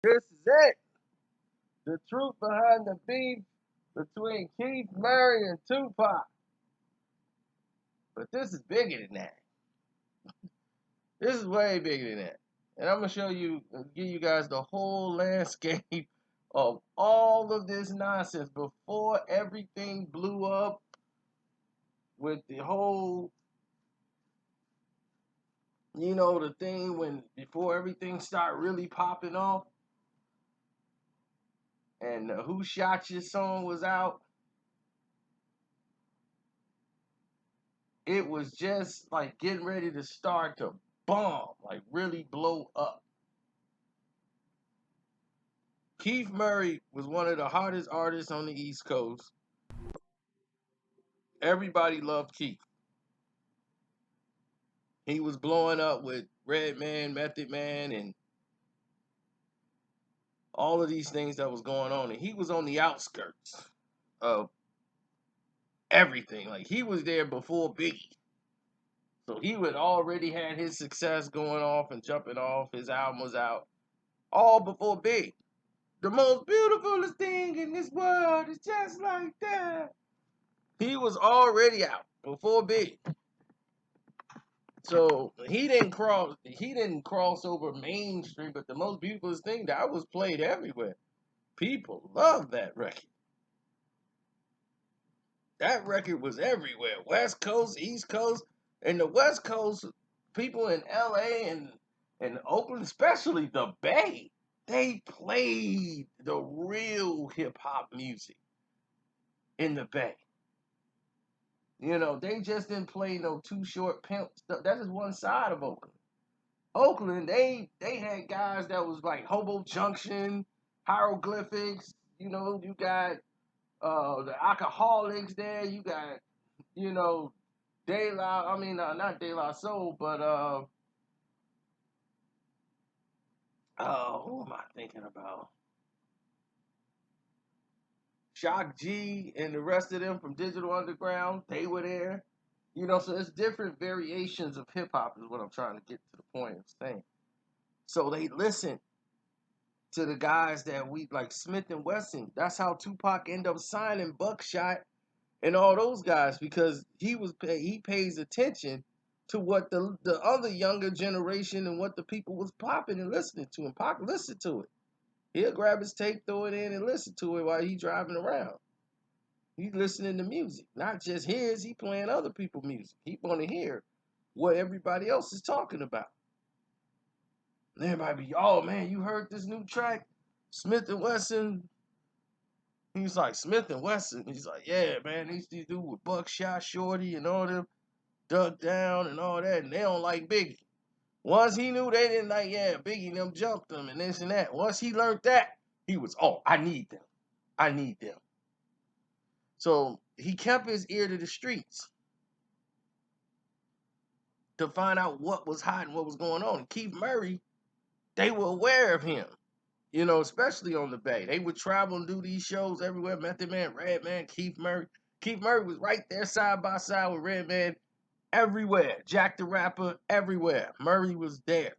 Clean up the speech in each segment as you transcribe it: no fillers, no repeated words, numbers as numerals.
This is it. The truth behind the beef between Keith Murray and Tupac. But this is bigger than that. This is way bigger than that. And I'm gonna show you, give you guys the whole landscape of all of this nonsense before everything blew up with the whole, the thing when before everything started really popping off and the Who Shot You song was out. It was just like getting ready to start to bomb, like really blow up. Keith Murray was one of the hottest artists on the East Coast. Everybody loved Keith. He was blowing up with Redman, Method Man, and all of these things that was going on. And he was on the outskirts of everything. Like he was there before Biggie. So he would already had his success going off and jumping off. His album was out all before Big. The most beautiful thing in this world is just like that. He was already out before Big. So he didn't cross over mainstream, but the most beautiful thing that was played everywhere. People love that record. That record was everywhere. West Coast, East Coast, and the West Coast people in LA and Oakland, especially the Bay, they played the real hip hop music in the Bay. They just didn't play no Too Short Pimp stuff. That's just one side of Oakland. Oakland, they had guys that was like Hobo Junction, hieroglyphics. You got the alcoholics there. You got De La. I mean, not De La Soul, but who am I thinking about? Shock G and the rest of them from Digital Underground. They were there. So it's different variations of hip hop is what I'm trying to get to the point of saying. So they listen to the guys that we like Smith and Wesson. That's how Tupac ended up signing Buckshot and all those guys because he pays attention to what the other younger generation and what the people was popping and listening to. And Pac listened to it. He'll grab his tape, throw it in, and listen to it while he driving around. He's listening to music, not just his. He playing other people's music. He want to hear what everybody else is talking about. And everybody be, oh man, you heard this new track, Smith and Wesson. He's like, Smith and Wesson. He's like, yeah, man, they used to do with Buckshot Shorty and all them, Duck Down and all that, and they don't like Biggie. Once he knew they didn't like, yeah, Biggie and them jumped them and this and that. Once he learned that, he was, oh, I need them. I need them. So he kept his ear to the streets to find out what was hot and what was going on. And Keith Murray, they were aware of him, especially on the Bay. They would travel and do these shows everywhere. Method Man, Redman, Keith Murray. Keith Murray was right there side by side with Redman everywhere. Jack the Rapper, everywhere. Murray was there.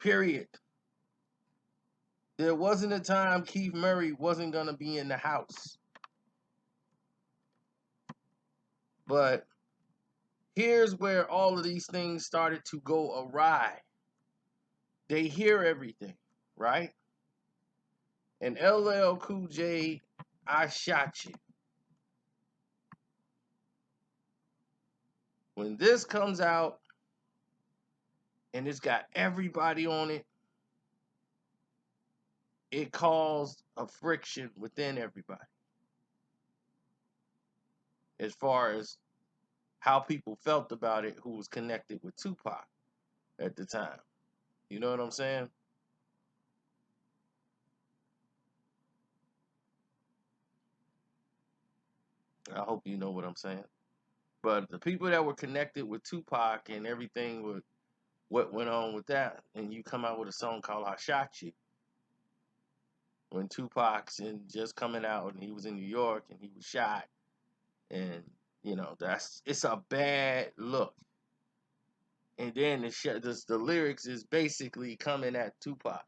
Period. There wasn't a time Keith Murray wasn't going to be in the house. But here's where all of these things started to go awry. They hear everything, right? And LL Cool J, I Shot You. When this comes out and it's got everybody on it, it caused a friction within everybody as far as how people felt about it who was connected with Tupac at the time. You know what I'm saying? I hope you know what I'm saying. But the people that were connected with Tupac and everything with what went on with that, and you come out with a song called I Shot You, when Tupac's just coming out and he was in New York and he was shot, and it's a bad look. And then the lyrics is basically coming at Tupac.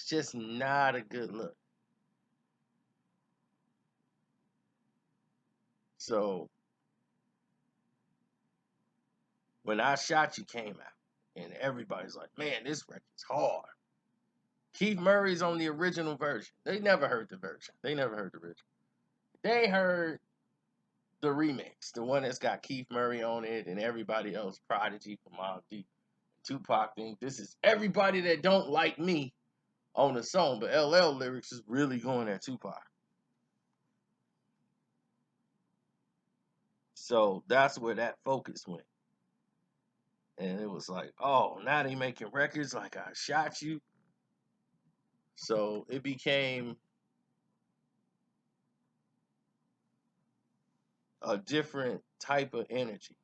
It's just not a good look. So when I Shot You came out, and everybody's like, man, this record's hard. Keith Murray's on the original version. They never heard the version. They never heard the original. They heard the remix, the one that's got Keith Murray on it and everybody else, Prodigy from Mobb Deep, Tupac thing. This is everybody that don't like me on the song, but LL lyrics is really going at Tupac. So that's where that focus went. And it was like, oh, now they making records like I Shot You. So it became a different type of energy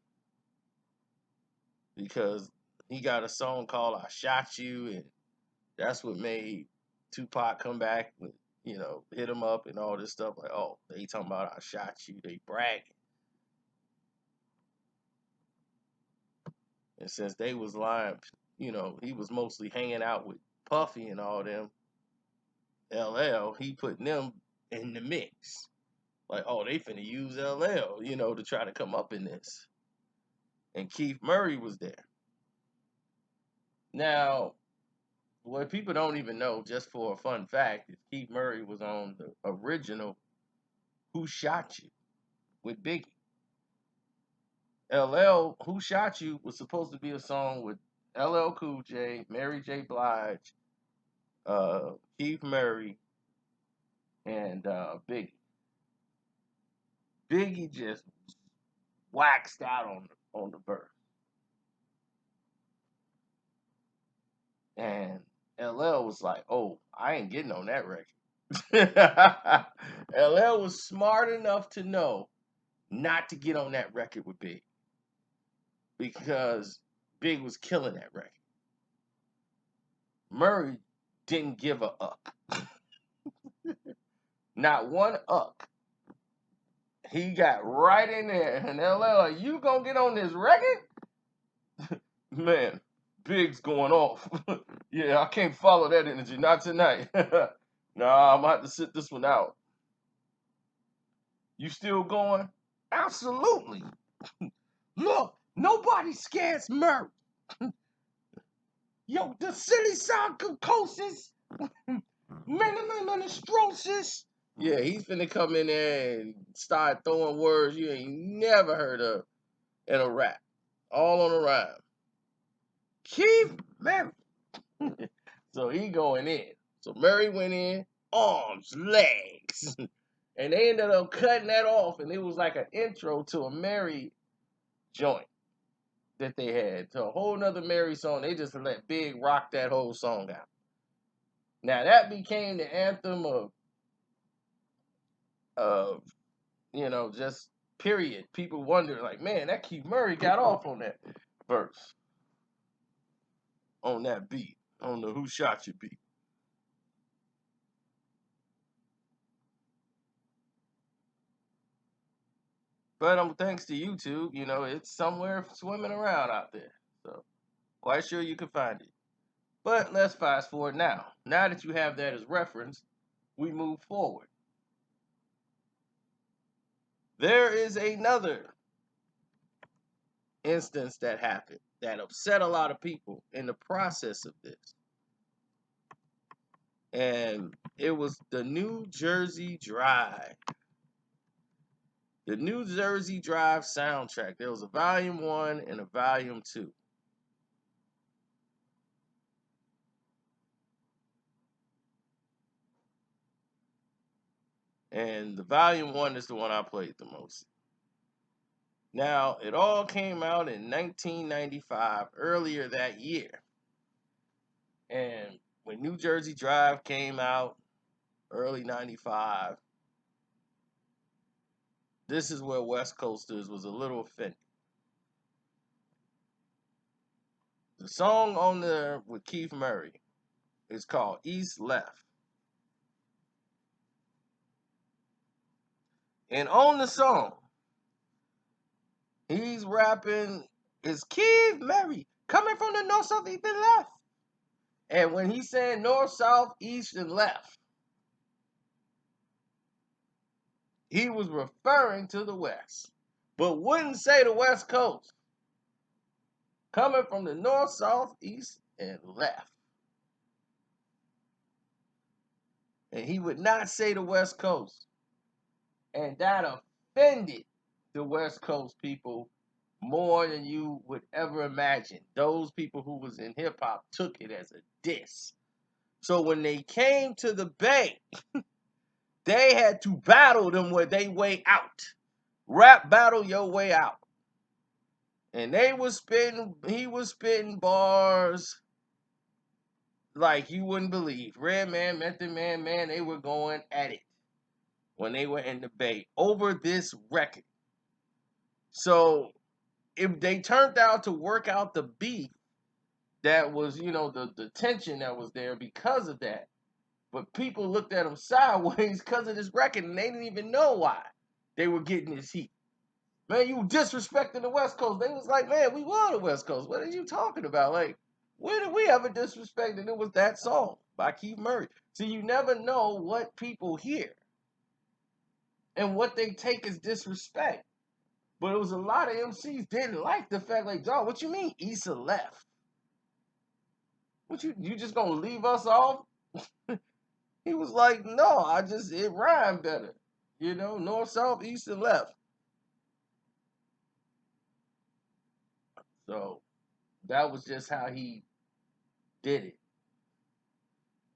because he got a song called I Shot You, and that's what made Tupac come back with, hit him up and all this stuff. Like, oh, they talking about I shot you, they bragging. And since they was lying, he was mostly hanging out with Puffy and all them, LL, he putting them in the mix. Like, oh, they finna use LL, to try to come up in this. And Keith Murray was there. Now, what people don't even know, just for a fun fact, is Keith Murray was on the original Who Shot You with Biggie. LL, Who Shot You was supposed to be a song with LL Cool J, Mary J. Blige, Keith Murray, and Biggie. Biggie just waxed out on the verse. And LL was like, oh, I ain't getting on that record. LL was smart enough to know not to get on that record with Big because Big was killing that record. Murray didn't give a up. Not one up. He got right in there, and LL, you gonna get on this record? Man, Big's going off. Yeah, I can't follow that energy. Not tonight. Nah, I'm gonna have to sit this one out. You still going? Absolutely. Look, nobody scares Murray. Yo, the silly sarcoidosis, menistrosis. Yeah, he's finna come in there and start throwing words you ain't never heard of in a rap. All on a rhyme. Keith Murray. So he going in. So Murray went in, arms, legs. And they ended up cutting that off, and it was like an intro to a Mary joint that they had. To a whole nother Mary song. They just let Big rock that whole song out. Now that became the anthem of just period. People wonder, like, man, that Keith Murray got off on that verse. On that beat. On the Who Shot You beat. But thanks to YouTube, it's somewhere swimming around out there. So quite sure you can find it. But let's fast forward now. Now that you have that as reference, we move forward. There is another instance that happened that upset a lot of people in the process of this. And it was the New Jersey Drive. The New Jersey Drive soundtrack. There was a volume 1 and a volume 2. And the volume 1 is the one I played the most. Now, it all came out in 1995, earlier that year. And when New Jersey Drive came out, early 95, this is where West Coasters was a little offended. The song on there with Keith Murray is called East Left. And on the song, he's rapping, it's Keith Murray coming from the north, south, east, and left. And when he said north, south, east, and left, he was referring to the West, but wouldn't say the West Coast. Coming from the north, south, east, and left. And he would not say the West Coast. And that offended the West Coast people more than you would ever imagine. Those people who was in hip hop took it as a diss. So when they came to the Bay, they had to battle them where they way out. Rap battle your way out. And he was spitting bars like you wouldn't believe. Redman, Method Man, they were going at it when they were in the Bay over this record. So if they turned out to work out the beef that was, the tension that was there because of that. But people looked at them sideways because of this record, and they didn't even know why they were getting this heat. Man, you disrespecting the West Coast. They was like, man, we were the West Coast. What are you talking about? Like, when did we ever disrespect? And it was that song by Keith Murray. So you never know what people hear and what they take as disrespect. But it was a lot of MCs didn't like the fact, like, dog, what you mean east or left? What you just gonna leave us off? He was like, no, it rhymed better. North, south, east, and left. So that was just how he did it.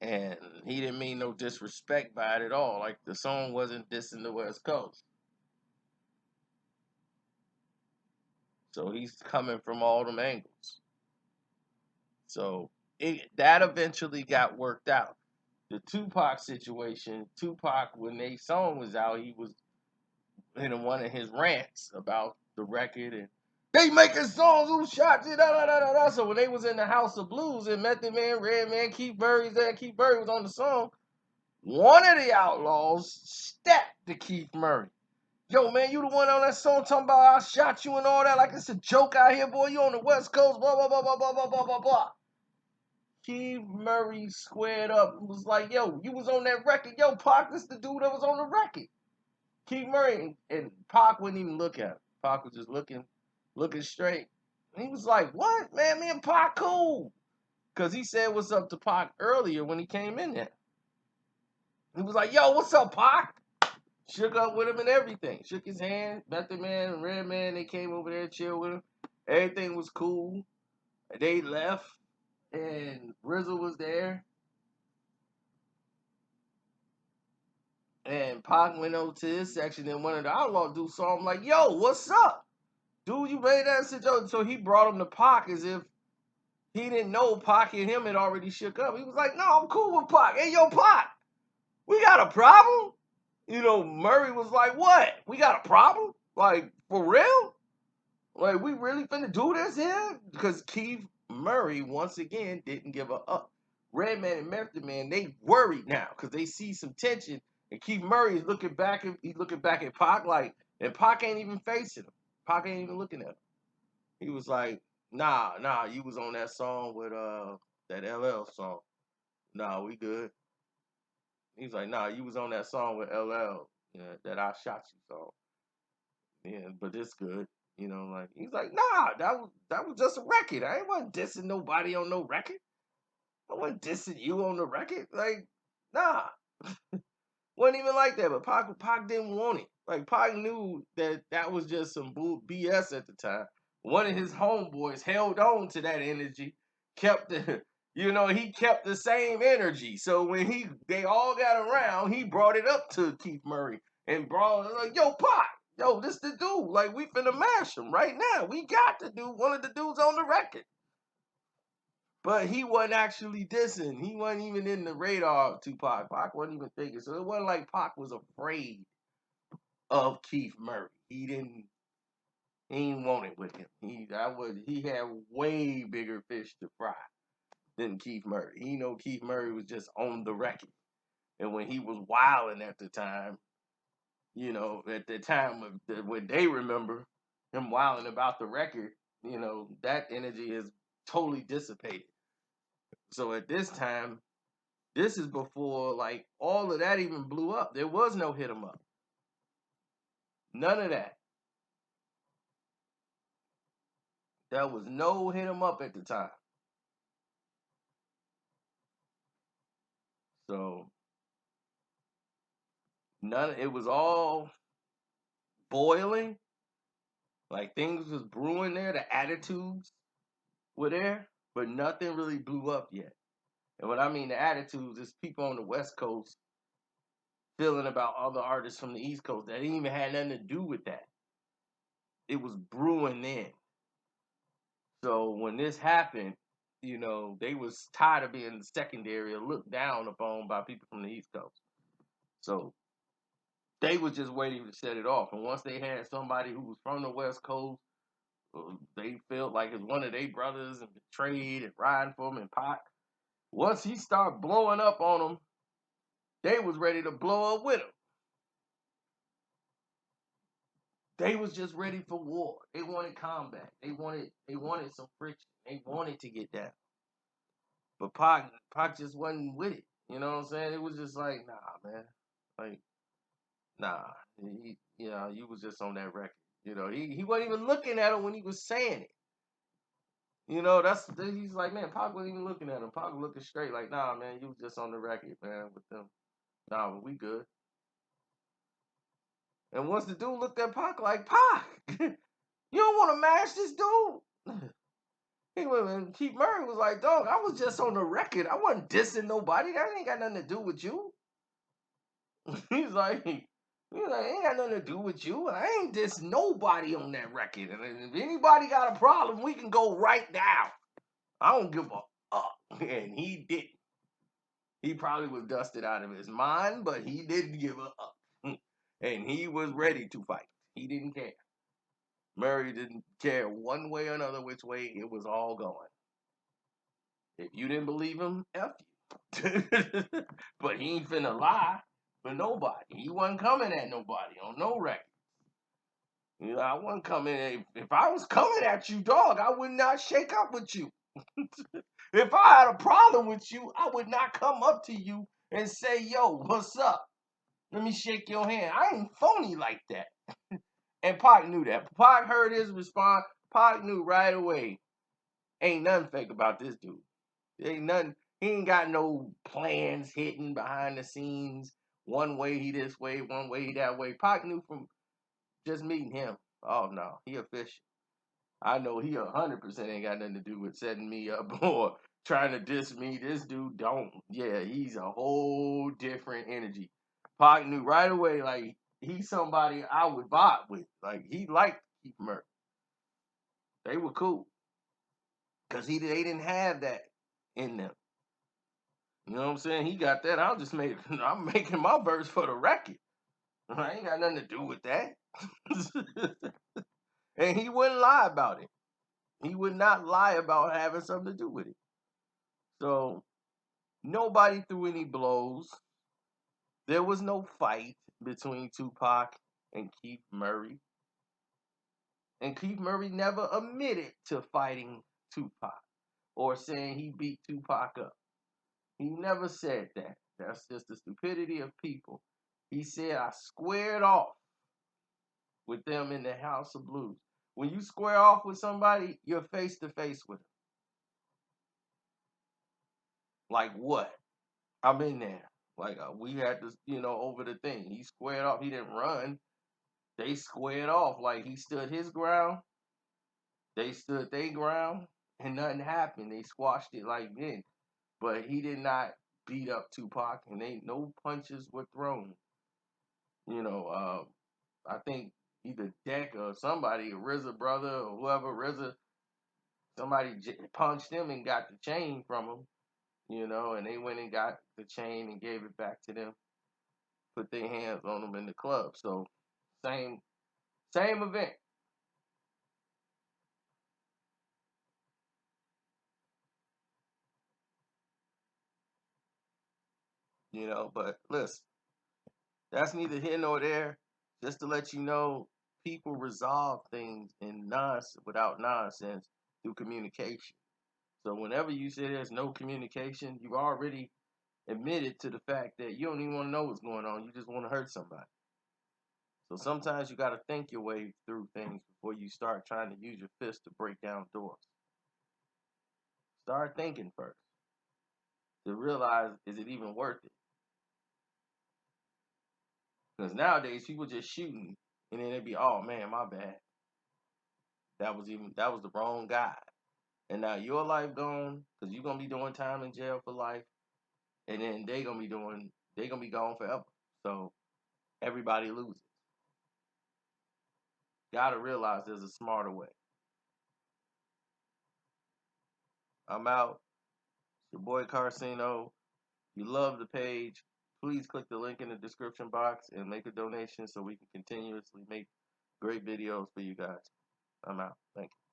And he didn't mean no disrespect by it at all. Like, the song wasn't dissing the West Coast. So he's coming from all them angles. So that eventually got worked out. The Tupac situation, when their song was out, he was in one of his rants about the record, and they making songs who shot you, da da da da da. So when they was in the House of Blues and Method Man, Redman, Keith Murray's there, Keith Murray was on the song, one of the outlaws stepped to Keith Murray. Yo, man, you the one on that song talking about I shot you and all that, like it's a joke out here, boy. You on the West Coast, blah blah blah blah blah blah blah blah blah. Keith Murray squared up and was like, yo, you was on that record. Yo, Pac, this the dude that was on the record. Keith Murray and Pac wouldn't even look at him. Pac was just looking straight. And he was like, what? Man, me and Pac cool. Because he said what's up to Pac earlier when he came in there. He was like, yo, what's up, Pac? Shook up with him and everything. Shook his hand. Method Man and Redman, they came over there and chilled with him. Everything was cool. They left. And Rizzo was there. And Pac went over to his section, and one of the outlaw dudes saw him like, yo, what's up? Dude, you made that shit. So he brought him to Pac as if he didn't know Pac and him had already shook up. He was like, no, I'm cool with Pac. Hey, yo, Pac, we got a problem? Murray was like, what? We got a problem? Like, for real? Like, we really finna do this here? Because Keith Murray, once again, didn't give a up. Redman and Method Man, they worried now because they see some tension. And Keith Murray is looking back at Pac like, and Pac ain't even facing him. Pac ain't even looking at him. He was like, nah, you was on that song with that LL song. Nah, we good. He's like, nah, you was on that song with LL, that I shot you song. Yeah, but this good. Like he's like, nah, that was just a record. I ain't wasn't dissing nobody on no record. I wasn't dissing you on the record. Like, nah. Wasn't even like that, but Pac didn't want it. Like, Pac knew that was just some BS at the time. One of his homeboys held on to that energy, kept he kept the same energy. So when they all got around, he brought it up to Keith Murray and brought it like, yo, Pac, yo, this the dude. Like, we finna mash him right now. We got to do one of the dudes on the record. But he wasn't actually dissing. He wasn't even in the radar of Tupac. Pac wasn't even thinking. So it wasn't like Pac was afraid of Keith Murray. He didn't want it with him. He had way bigger fish to fry than Keith Murray. He know Keith Murray was just on the record. And when he was wilding at the time, at the time of when they remember him wilding about the record, that energy is totally dissipated. So at this time, this is before like all of that even blew up. There was no hit 'em up. None of that. There was no hit 'em up at the time. So none. It was all boiling. Like things was brewing there. The attitudes were there, but nothing really blew up yet. And what I mean the attitudes is people on the West Coast feeling about other artists from the East Coast that didn't even had nothing to do with that. It was brewing then. So when this happened, they was tired of being secondary or looked down upon by people from the East Coast. So they was just waiting to set it off. And once they had somebody who was from the West Coast, they felt like it's one of their brothers and betrayed and riding for him and Pac. Once he started blowing up on them, they was ready to blow up with him. They was just ready for war. They wanted combat. They wanted some friction. They wanted to get down. But Pac just wasn't with it. You know what I'm saying? It was just like, nah, man. Like, nah. You was just on that record. He wasn't even looking at him when he was saying it. He's like, man, Pac wasn't even looking at him. Pac was looking straight like, nah, man, you was just on the record, man, with them. Nah, but we good. And once the dude looked at Pac like, Pac, you don't want to mash this dude? He went and Keith Murray was like, dog, I was just on the record. I wasn't dissing nobody. That ain't got nothing to do with you. He's like, ain't got nothing to do with you. I ain't diss nobody on that record. And if anybody got a problem, we can go right now. I don't give a up. And he didn't. He probably was dusted out of his mind, but he didn't give a up. And he was ready to fight. He didn't care. Murray didn't care one way or another which way it was all going. If you didn't believe him, F you. But he ain't finna lie for nobody. He wasn't coming at nobody on no record. I wasn't coming. If I was coming at you, dog, I would not shake up with you. If I had a problem with you, I would not come up to you and say, yo, what's up? Let me shake your hand. I ain't phony like that. And Pac knew that. Pac heard his response. Pac knew right away. Ain't nothing fake about this dude. Ain't nothing. He ain't got no plans hidden behind the scenes. One way he this way, one way he that way. Pac knew from just meeting him. Oh no, he official. I know he 100% ain't got nothing to do with setting me up or trying to diss me. This dude don't. Yeah, he's a whole different energy. Pac knew right away, like, he's somebody I would vibe with. Like, he liked Keith Murray. They were cool. Because they didn't have that in them. You know what I'm saying? He got that. I'm making my verse for the record. I ain't got nothing to do with that. And he wouldn't lie about it. He would not lie about having something to do with it. So nobody threw any blows. There was no fight between Tupac and Keith Murray. And Keith Murray never admitted to fighting Tupac or saying he beat Tupac up. He never said that. That's just the stupidity of people. He said, I squared off with them in the House of Blues. When you square off with somebody, you're face to face with them. Like what? I'm in there. Like we had this, over the thing. He squared off. He didn't run. They squared off. Like he stood his ground. They stood their ground, and nothing happened. They squashed it like then. But he did not beat up Tupac, and ain't no punches were thrown. I think either Deck or somebody, RZA brother or whoever, RZA, somebody punched him and got the chain from him, and they went and got the chain and gave it back to them, put their hands on them in the club. So same event. But listen, that's neither here nor there. Just to let you know, people resolve things without nonsense through communication. So whenever you say there's no communication, you already admitted to the fact that you don't even want to know what's going on. You just want to hurt somebody. So sometimes you got to think your way through things before you start trying to use your fist to break down doors. Start thinking first to realize, is it even worth it? Because nowadays people just shooting and then it'd be, oh man, my bad. That was the wrong guy. And now your life gone because you're gonna be doing time in jail for life, and then they gonna be gone forever. So everybody loses. Gotta realize there's a smarter way. I'm out. It's your boy Carcino. If you love the page, please click the link in the description box and make a donation so we can continuously make great videos for you guys. I'm out. Thank you.